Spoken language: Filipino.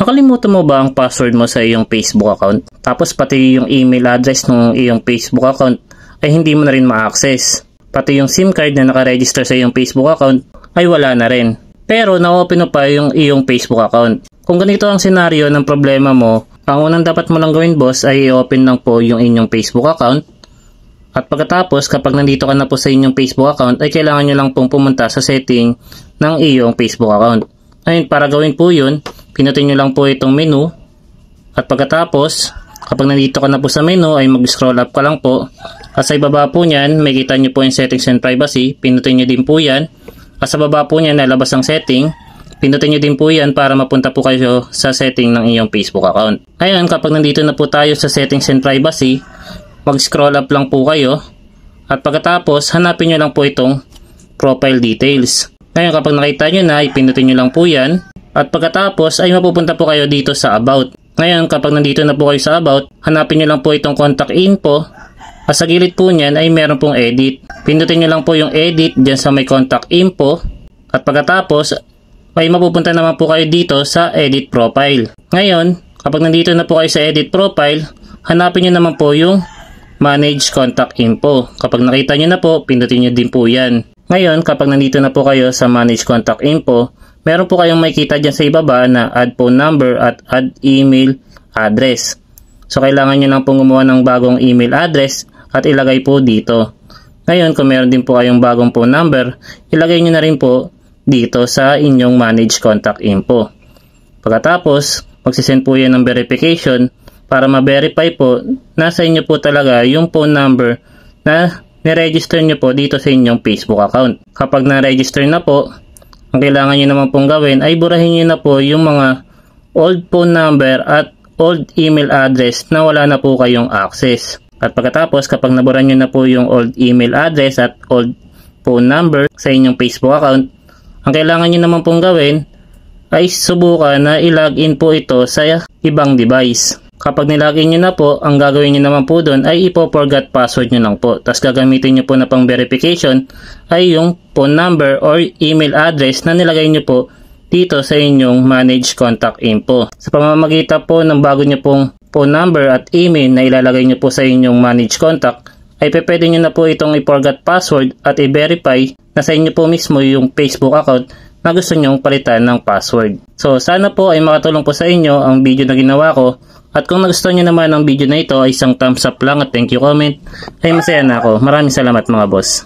Nakalimutan mo ba ang password mo sa iyong Facebook account? Tapos pati yung email address ng iyong Facebook account ay hindi mo na rin ma-access. Pati yung SIM card na nakaregister sa iyong Facebook account ay wala na rin. Pero na-open mo pa yung iyong Facebook account. Kung ganito ang senaryo ng problema mo, ang unang dapat mo lang gawin boss ay i-open lang po yung inyong Facebook account. At pagkatapos kapag nandito ka na po sa inyong Facebook account ay kailangan nyo lang pong pumunta sa setting ng iyong Facebook account. Ayun, para gawin po yun, pinutin nyo lang po itong menu. At pagkatapos, kapag nandito ka na po sa menu ay mag-scroll up ka lang po. At sa ibaba po niyan, may kita nyo po yung settings and privacy. Pinutin nyo din po yan. At sa baba po niyan, nalabas ang setting. Pinutin nyo din po yan para mapunta po kayo sa setting ng iyong Facebook account. Ayun, kapag nandito na po tayo sa settings and privacy, mag-scroll up lang po kayo. At pagkatapos, hanapin nyo lang po itong profile details. Ngayon, kapag nakita nyo na, ipindutin nyo lang po yan. At pagkatapos, ay mapupunta po kayo dito sa About. Ngayon, kapag nandito na po kayo sa About, hanapin nyo lang po itong Contact Info. At sa gilid po nyan ay meron pong Edit. Pindutin nyo lang po yung Edit dyan sa may Contact Info. At pagkatapos, ay mapupunta naman po kayo dito sa Edit Profile. Ngayon, kapag nandito na po kayo sa Edit Profile, hanapin nyo naman po yung Manage Contact Info. Kapag nakita nyo na po, pindutin nyo din po yan. Ngayon, kapag nandito na po kayo sa Manage Contact Info, meron po kayong makikita dyan sa ibaba na Add Phone Number at Add Email Address. So, kailangan nyo lang pong gumawa ng bagong email address at ilagay po dito. Ngayon, kung meron din po kayong bagong phone number, ilagay nyo na rin po dito sa inyong Manage Contact Info. Pagkatapos, magsisend po yan ng verification para ma-verify po na sa inyo po talaga yung phone number na niregister nyo po dito sa inyong Facebook account. Kapag na-register na po, ang kailangan nyo naman pong gawin ay burahin nyo na po yung mga old phone number at old email address na wala na po kayong access. At pagkatapos, kapag nabura nyo na po yung old email address at old phone number sa inyong Facebook account, ang kailangan nyo naman pong gawin ay subukan na i-login po ito sa ibang device. Kapag nilagin nyo na po, ang gagawin nyo naman po doon ay ipo-forgot password nyo lang po. Tapos gagamitin nyo po na pang verification ay yung phone number or email address na nilagay nyo po dito sa inyong Manage Contact Info. Sa pamamagitan po ng bago nyo pong phone number at email na ilalagay nyo po sa inyong Manage Contact, ay pwede nyo na po itong i-forgot password at i-verify na sa inyo po mismo yung Facebook account na gusto nyong palitan ng password. So sana po ay makatulong po sa inyo ang video na ginawa ko. At kung nagustuhan nyo naman ang video na ito ay isang thumbs up lang at thank you comment, ay masaya na ako. Maraming salamat mga boss.